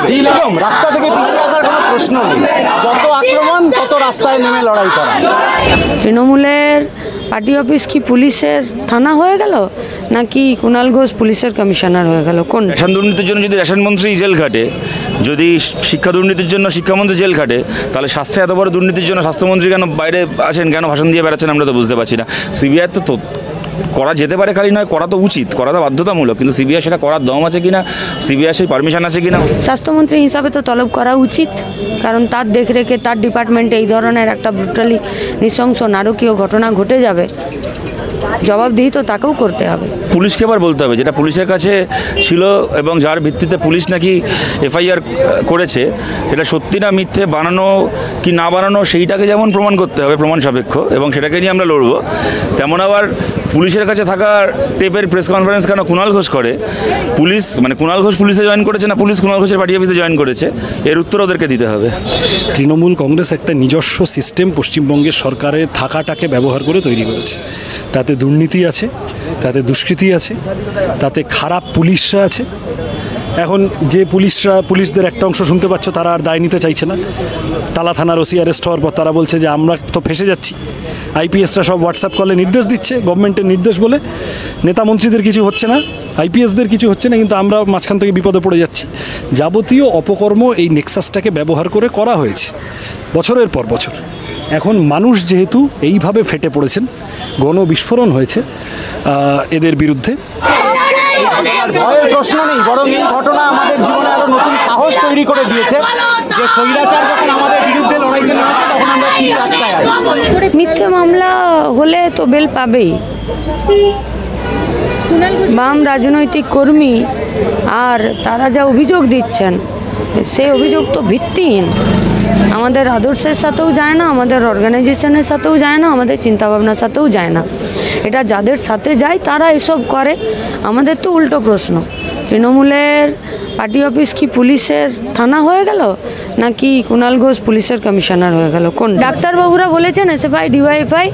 একদম রাস্তা থেকে পিছিয়ে আসার কোনো প্রশ্ন নেই, যত আক্রমণ তত রাস্তায় নেমে লড়াই করা। তৃণমূলের পার্টি অফিস কি পুলিশের থানা হয়ে গেল, নাকি কুণাল ঘোষ পুলিশের কমিশনার হয়ে গেল? কোন রেশন দুর্নীতির জন্য যদি রেশন মন্ত্রী জেল খাটে, যদি শিক্ষা দুর্নীতির জন্য শিক্ষামন্ত্রী জেল খাটে, তাহলে স্বাস্থ্যে এত বড় দুর্নীতির জন্য স্বাস্থ্যমন্ত্রী কেন বাইরে আছেন, কেন ভাষণ দিয়ে বেড়াচ্ছেন আমরা তো বুঝতে পারছি না। সিবিআই তো করা যেতে পারে, খালি নয় করা তো উচিত, করা তো বাধ্যতামূলক, কিন্তু সিবিআই সেটা করার দম আছে কিনা, সিবিআই সেই পারমিশন আছে কিনা। স্বাস্থ্যমন্ত্রী হিসাবে তো তলব করা উচিত, কারণ তার দেখরেখে তার ডিপার্টমেন্টে এই ধরনের একটা ব্রুটালি নৃশংস নারকীয় ঘটনা ঘটে যাবে, জবাবদিহি তো তাকেও করতে হবে। পুলিশকে আবার বলতে হবে যেটা পুলিশের কাছে ছিল এবং যার ভিত্তিতে পুলিশ নাকি এফআইআর করেছে, সেটা সত্যি না মিথ্যে, বানানো কি না বানানো সেইটাকে যেমন প্রমাণ করতে হবে, প্রমাণ সাপেক্ষ, এবং সেটাকে নিয়ে আমরা লড়বো। তেমন আবার পুলিশের কাছে থাকা টেপের প্রেস কনফারেন্স কেন কুণাল ঘোষ করে, পুলিশ মানে কুণাল ঘোষ পুলিশে জয়েন করেছে না পুলিশ কুণাল ঘোষের পার্টি অফিসে জয়েন করেছে, এর উত্তর ওদেরকে দিতে হবে। তৃণমূল কংগ্রেস একটা নিজস্ব সিস্টেম পশ্চিমবঙ্গের সরকারের থাকাটাকে ব্যবহার করে তৈরি করেছে। তাতে দুর্নীতি আছে, তাতে দুষ্কৃতি আছে, তাতে খারাপ পুলিশরা আছে। এখন যে পুলিশদের একটা অংশ শুনতে পাচ্ছ, তারা আর দায় নিতে চাইছে না। টালা থানার ওসি অ্যারেস্ট হওয়ার পর তারা বলছে যে আমরা তো ফেসে যাচ্ছি। আইপিএসরা সব হোয়াটসঅ্যাপ কলে নির্দেশ দিচ্ছে, গভর্নমেন্টের নির্দেশ বলে। নেতা মন্ত্রীদের কিছু হচ্ছে না, আইপিএসদের কিছু হচ্ছে না, কিন্তু আমরা মাঝখান থেকে বিপদে পড়ে যাচ্ছি। যাবতীয় অপকর্ম এই নেক্সাসটাকে ব্যবহার করে করা হয়েছে বছরের পর বছর। এখন মানুষ যেহেতু এইভাবে ফেটে পড়েছেন, গণবিস্ফোরণ হয়েছে এদের বিরুদ্ধে, ভয়ের প্রশ্ন নেই, বরং এই ঘটনা আমাদের জীবনে আরো নতুন সাহস তৈরি করে দিয়েছে যে স্বৈরাচার যখন আমাদের বিরুদ্ধে লড়াইতে নেমেছে তখন আমরা ঠিক রাস্তায় আছি। মিথ্যে মামলা হলে তো বেল পাবেই। বাম রাজনৈতিক কর্মী আর তারা যা অভিযোগ দিচ্ছেন, সেই অভিযোগ তো ভিত্তিহীন, আমাদের আদর্শের সাথেও যায় না, আমাদের অর্গানাইজেশনের সাথেও যায় না, আমাদের চিন্তাভাবনার সাথেও যায় না। এটা যাদের সাথে যায় তারা এসব করে। আমাদের তো উল্টো প্রশ্ন, তৃণমূলের পার্টি অফিস কি পুলিশের থানা হয়ে গেল, নাকি কুণাল ঘোষ পুলিশের কমিশনার হয়ে গেল? কোন ডাক্তারবাবুরা বলেছেন এসএফআই ডিওয়াইএফআই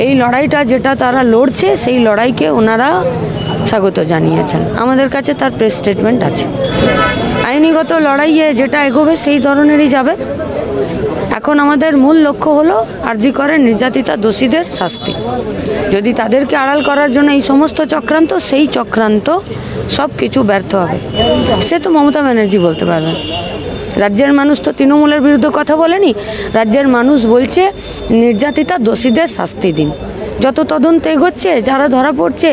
এই লড়াইটা যেটা তারা লড়ছে, সেই লড়াইকে ওনারা স্বাগত জানিয়েছেন। আমাদের কাছে তার প্রেস স্টেটমেন্ট আছে। আইনিগত লড়াইয়ে যেটা এগোবে সেই ধরনেরই যাবে। এখন আমাদের মূল লক্ষ্য হলো আরজি করে নির্যাতিতা দোষীদের শাস্তি। যদি তাদেরকে আড়াল করার জন্য এই সমস্ত চক্রান্ত, সেই চক্রান্ত সব কিছু ব্যর্থ হবে। সে তো মমতা ব্যানার্জি বলতে পারবেন। রাজ্যের মানুষ তো তৃণমূলের বিরুদ্ধে কথা বলেনি, রাজ্যের মানুষ বলছে নির্যাতিতা দোষীদের শাস্তি দিন। যত তদন্ত এগোচ্ছে, যারা ধরা পড়ছে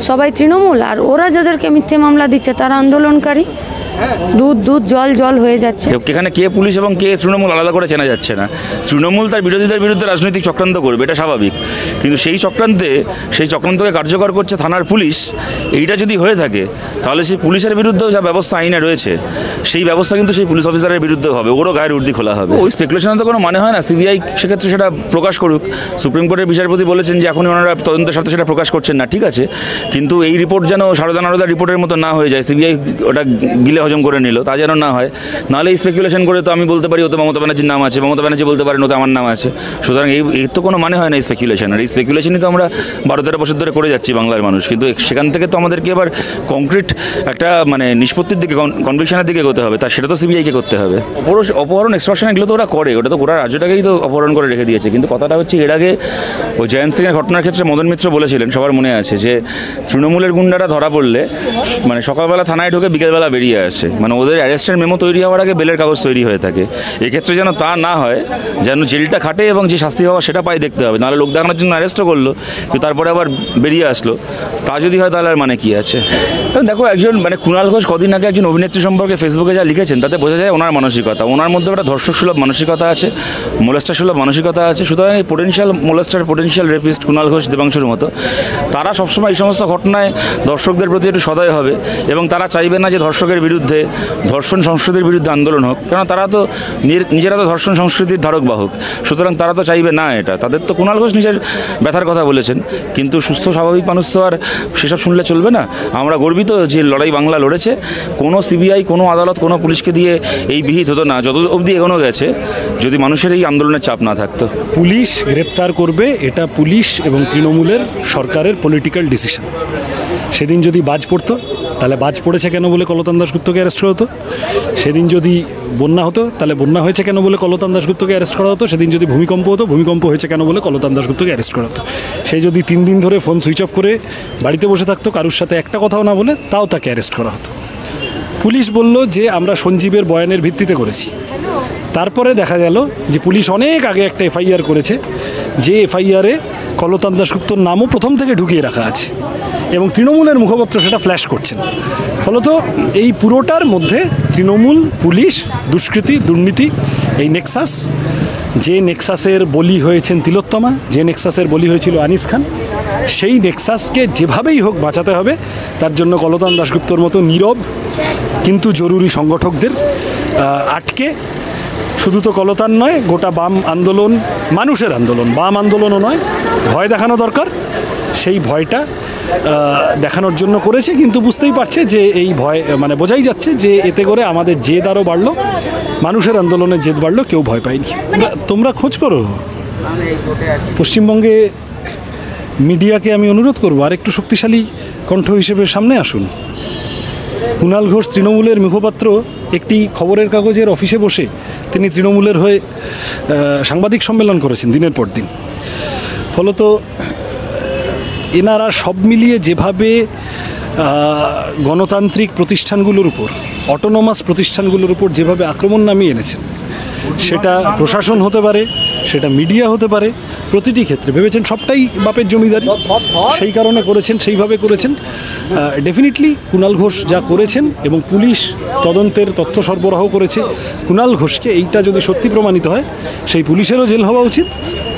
সবাই তৃণমূল, আর ওরা যাদেরকে মিথ্যে মামলা দিচ্ছে তারা আন্দোলনকারী। দুধ জল হয়ে যাচ্ছে। এখানে কে পুলিশ এবং কে তৃণমূল আলাদা করে চেনা যাচ্ছে না। তৃণমূল তার বিরোধীদের বিরুদ্ধে রাজনৈতিক চক্রান্ত করবে, এটা স্বাভাবিক, কিন্তু সেই চক্রান্তকে কার্যকর করছে থানার পুলিশ। এইটা যদি হয়ে থাকে তাহলে সেই পুলিশের বিরুদ্ধেও যা ব্যবস্থা আইনে রয়েছে, সেই ব্যবস্থা কিন্তু সেই পুলিশ অফিসারের বিরুদ্ধে হবে, ওরও গায়ের উর্দি খোলা হবে। ওই স্পেকুলেশনে তো কোনো মানে হয় না। সিবিআই সেক্ষেত্রে সেটা প্রকাশ করুক। সুপ্রিম কোর্টের বিচারপতি বলেছেন যে এখনই ওনারা তদন্তের সাথে সেটা প্রকাশ করছেন না, ঠিক আছে, কিন্তু এই রিপোর্ট যেন সারদা নারদা রিপোর্টের মতো না হয়ে যায়, সিবিআই ওটা গিলে হজম করে নিল, তা যেন না হয়। নাহলে এই স্পেকুলেশন করে তো আমি বলতে পারি ওতে মমতা ব্যানার্জির নাম আছে, মমতা ব্যানার্জি বলতে পারেন ওতে আমার নাম আছে। সুতরাং এর তো কোনো মানে হয় না এই স্পেকুলেশন। আর এই স্পেকুলেশনই তো আমরা 12-13 বছর ধরে করে যাচ্ছি বাংলার মানুষ, কিন্তু সেখান থেকে তো আমাদেরকে এবার কংক্রিট একটা মানে নিষ্পত্তির দিকে, কনভিকশনের দিকে এগোতে হবে। সেটা তো সিবিআইকে করতে হবে। অপহরণ এক্সটর্শন এগুলো তো ওরা করে, ওটা তো গোটা রাজ্যটাকেই তো অপহরণ করে রেখে দিয়েছে। কিন্তু কথাটা হচ্ছে, এর আগে ওই জয়ন্ত সিংয়ের ঘটনার ক্ষেত্রে মদন মিত্র বলেছিলেন, সবার মনে আছে, যে তৃণমূলের গুন্ডারা ধরা পড়লে মানে সকালবেলা থানায় ঢুকে বিকেলবেলা বেরিয়ে আসে, মানে ওদের অ্যারেস্টের মেমো তৈরি হওয়ার আগে বেলের কাগজ তৈরি হয়ে থাকে। এক্ষেত্রে যেন তা না হয়, যেন জেলটা খাটে এবং যে শাস্তি হওয়া সেটা পাই দেখতে হবে। নাহলে লোক দেখানোর জন্য অ্যারেস্টও করলো, কিন্তু তারপরে আবার বেরিয়ে আসলো, তা যদি হয় তাহলে আর মানে কি আছে। দেখো, একজন মানে কুণাল ঘোষ কদিন আগে একজন অভিনেত্রী সম্পর্কে ফেসবুকে যা লিখেছেন, তাতে বোঝা যায় ওনার মানসিকতা। ওনার মধ্যে একটা ধর্ষক সুলভ মানসিকতা আছে, মোলেস্টার সুলভ মানসিকতা আছে। সুতরাং এই potential molester, potential rapist Kunal Ghosh, দেবাংশুর মতো, তারা সবসময় এই সমস্ত ঘটনায় দর্শকদের প্রতি একটু সদয় হবে এবং তারা চাইবে না যে ধর্ষকের বিরুদ্ধে, ধর্ষণ সংস্কৃতির বিরুদ্ধে আন্দোলন হোক, কেন তারা তো নিজেরা তো ধর্ষণ সংস্কৃতির ধারক বাহক। সুতরাং তারা তো চাইবে না এটা। তাদের তো কুণাল ঘোষ নিজের ব্যথার কথা বলেছেন, কিন্তু সুস্থ স্বাভাবিক মানুষ তো আর সেসব শুনলে চলবে না। আমরা গর্বিত যে লড়াই বাংলা লড়েছে। কোনো সিবিআই, কোনো আদালত, কোনো পুলিশকে দিয়ে এই বিহিত হতো না যত অবধি এগোনো গেছে, যদি মানুষের এই আন্দোলনের চাপ না থাকতো। পুলিশ গ্রেপ্তার করবে, এটা পুলিশ এবং তৃণমূলের সরকারের পলিটিক্যাল ডিসিশন। সেদিন যদি বাজ পড়তো তাহলে বাজ পড়েছে কেন বলে কলতান দাশগুপ্তকে অ্যারেস্ট করা হতো? সেদিন যদি বন্যা হতো তাহলে বন্যা হয়েছে কেন বলে কলতান দাশগুপ্তকে অ্যারেস্ট করা হতো? সেদিন যদি ভূমিকম্প হতো ভূমিকম্প হয়েছে কেন বলে কলতান দাশগুপ্তকে অ্যারেস্ট করা হতো? সে যদি 3 দিন ধরে ফোন সুইচ অফ করে বাড়িতে বসে থাকতো, কারোর সাথে একটা কথাও না বলে, তাও তাকে অ্যারেস্ট করা হতো। পুলিশ বলল যে আমরা সঞ্জীবের বয়ানের ভিত্তিতে করেছি। তারপরে দেখা গেল যে পুলিশ অনেক আগে একটা এফআইআর করেছে, যে এফআইআরে কলতান দাশগুপ্তর নামও প্রথম থেকে ঢুকিয়ে রাখা আছে এবং তৃণমূলের মুখপাত্র সেটা ফ্ল্যাশ করছেন। ফলত এই পুরোটার মধ্যে তৃণমূল, পুলিশ, দুষ্কৃতি, দুর্নীতি, এই নেক্সাস, যে নেক্সাসের বলি হয়েছেন তিলোত্তমা, যে নেক্সাসের বলি হয়েছিল আনিস খান, সেই নেক্সাসকে যেভাবেই হোক বাঁচাতে হবে। তার জন্য কলতান দাশগুপ্তর মতো নীরব কিন্তু জরুরি সংগঠকদের আটকে, শুধু তো কলতান নয়, গোটা বাম আন্দোলন, মানুষের আন্দোলন, বাম আন্দোলনও নয়, ভয় দেখানো দরকার। সেই ভয়টা দেখানোর জন্য করেছে, কিন্তু বুঝতেই পারছে যে এই ভয় মানে বোঝাই যাচ্ছে যে এতে করে আমাদের জেদ আরও বাড়লো, মানুষের আন্দোলনের জেদ বাড়লো, কেউ ভয় পায়নি। তোমরা খোঁজ করো। পশ্চিমবঙ্গে মিডিয়াকে আমি অনুরোধ করবো আর একটু শক্তিশালী কণ্ঠ হিসেবে সামনে আসুন। কুণাল ঘোষ তৃণমূলের মুখপাত্র একটি খবরের কাগজের অফিসে বসে তিনি তৃণমূলের হয়ে সাংবাদিক সম্মেলন করেছেন দিনের পর দিন। ফলত এনারা সব মিলিয়ে যেভাবে গণতান্ত্রিক প্রতিষ্ঠানগুলোর উপর, অটোনোমাস প্রতিষ্ঠানগুলোর উপর যেভাবে আক্রমণ নামিয়ে এনেছেন, সেটা প্রশাসন হতে পারে, সেটা মিডিয়া হতে পারে, প্রতিটি ক্ষেত্রে ভেবেছেন সবটাই বাপের জমিদারি, সেই কারণে করেছেন, সেইভাবে করেছেন। ডেফিনেটলি কুণাল ঘোষ যা করেছেন এবং পুলিশ তদন্তের তথ্য সরবরাহ করেছে কুণাল ঘোষকে, এইটা যদি সত্যি প্রমাণিত হয়, সেই পুলিশেরও জেল হওয়া উচিত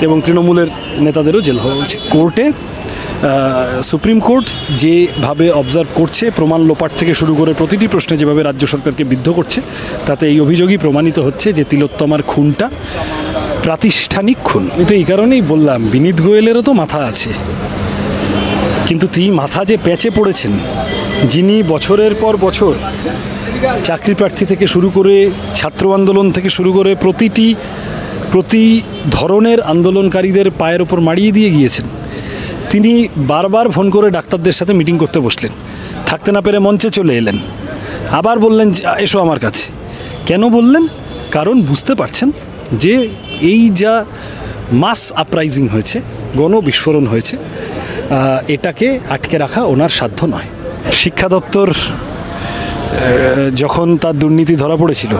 এবং তৃণমূলের নেতাদেরও জেল হওয়া উচিত। কোর্টে সুপ্রিম কোর্ট যেভাবে অবজার্ভ করছে, প্রমাণ লোপাট থেকে শুরু করে প্রতিটি প্রশ্নে যেভাবে রাজ্য সরকারকে বিদ্ধ করছে, তাতে এই অভিযোগই প্রমাণিত হচ্ছে যে তিলোত্তমার খুনটা প্রাতিষ্ঠানিক খুন। কিন্তু এই কারণেই বললাম, বিনীত গোয়েলেরও তো মাথা আছে, কিন্তু তিনি মাথা যে প্যাচে পড়েছেন, যিনি বছরের পর বছর চাকরি প্রার্থী থেকে শুরু করে ছাত্র আন্দোলন থেকে শুরু করে প্রতি ধরনের আন্দোলনকারীদের পায়ের ওপর মাড়িয়ে দিয়ে গিয়েছেন, তিনি বারবার ফোন করে ডাক্তারদের সাথে মিটিং করতে বসলেন, থাকতে না পেরে মঞ্চে চলে এলেন, আবার বললেন এসো আমার কাছে। কেন বললেন? কারণ বুঝতে পারছেন যে এই যা মাস আপরাইজিং হয়েছে, গণবিস্ফোরণ হয়েছে, এটাকে আটকে রাখা ওনার সাধ্য নয়। শিক্ষা দপ্তর যখন তার দুর্নীতি ধরা পড়েছিল,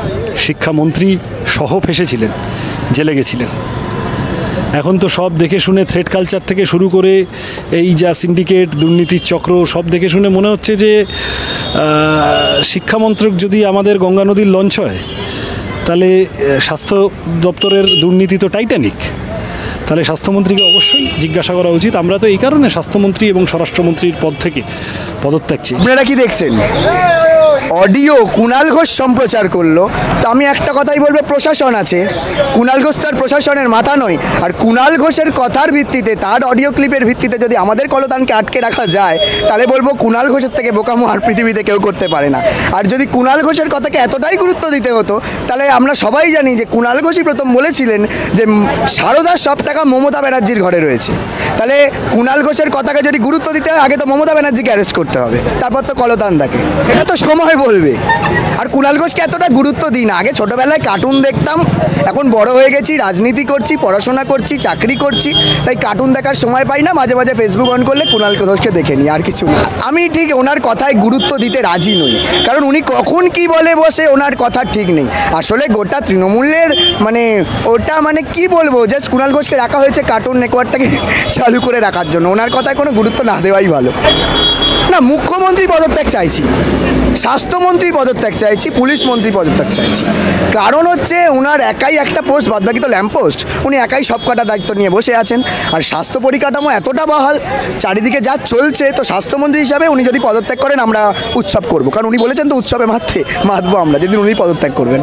শিক্ষামন্ত্রী সহ ফেসেছিলেন, জেলে গেছিলেন। এখন তো সব দেখে শুনে থ্রেড কালচার থেকে শুরু করে এই যা সিন্ডিকেট, দুর্নীতির চক্র, সব দেখে শুনে মনে হচ্ছে যে শিক্ষামন্ত্রক যদি আমাদের গঙ্গা নদীর লঞ্চ হয়, তাহলে স্বাস্থ্য দপ্তরের দুর্নীতি তো টাইটানিক। তাহলে স্বাস্থ্যমন্ত্রীকে অবশ্যই জিজ্ঞাসা করা উচিত। আমরা তো এই কারণে স্বাস্থ্যমন্ত্রী এবং স্বরাষ্ট্রমন্ত্রীর পদ থেকে পদত্যাগ চেয়েছি। আপনারা কি দেখছেন? অডিও কুণাল ঘোষ সম্প্রচার করলো, তো আমি একটা কথাই বলবো, প্রশাসন আছে, কুণাল ঘোষ তার প্রশাসনের মাথা নয়। আর কুণাল ঘোষের কথার ভিত্তিতে, তার অডিও ক্লিপের ভিত্তিতে যদি আমাদের কলতানকে আটকে রাখা যায়, তাহলে বলবো কুণাল ঘোষের থেকে বোকামো আর পৃথিবীতে কেউ করতে পারে না। আর যদি কুণাল ঘোষের কথাকে এতটাই গুরুত্ব দিতে হতো, তাহলে আমরা সবাই জানি যে কুণাল ঘোষই প্রথম বলেছিলেন যে সারদার সব টাকা মমতা ব্যানার্জির ঘরে রয়েছে। তাহলে কুণাল ঘোষের কথাকে যদি গুরুত্ব দিতে হয়, আগে তো মমতা ব্যানার্জিকে অ্যারেস্ট করতে হবে, তারপর তো কলতানদাকে। এটা তো সময় বলবে। আর কুণাল ঘোষকে এতটা গুরুত্ব দিই না। আগে ছোটবেলায় কার্টুন দেখতাম, এখন বড় হয়ে গেছি, রাজনীতি করছি, পড়াশোনা করছি, চাকরি করছি, তাই কার্টুন দেখার সময় পাই না। মাঝে মাঝে ফেসবুক অন করলে কুণাল ঘোষকে দেখে নিই, আর কিছু না। আমি ঠিক ওনার কথায় গুরুত্ব দিতে রাজি নই, কারণ উনি কখন কি বলে বসে ওনার কথা ঠিক নেই। আসলে গোটা তৃণমূলের মানে ওটা মানে কি বলবো, জাস্ট কুণাল ঘোষকে রাখা হয়েছে কার্টুন নেটওয়ার্কটাকে চালু করে রাখার জন্য। ওনার কথায় কোনো গুরুত্ব না দেওয়াই ভালো। না, মুখ্যমন্ত্রী পদত্যাগ চাইছি, স্বাস্থ্যমন্ত্রী পদত্যাগ চাইছি, পুলিশ মন্ত্রী পদত্যাগ চাইছি। কারণ হচ্ছে ওনার একাই একটা পোস্ট, বাদবাকি তো ল্যাম্প পোস্ট, উনি একাই সব কটা দায়িত্ব নিয়ে বসে আছেন। আর স্বাস্থ্য পরিকাঠামো এতটা বহাল, চারিদিকে যা চলছে, তো স্বাস্থ্যমন্ত্রী হিসাবে উনি যদি পদত্যাগ করেন আমরা উৎসব করবো, কারণ উনি বলেছেন তো উৎসবে মাতবো আমরা যেদিন উনি পদত্যাগ করবেন।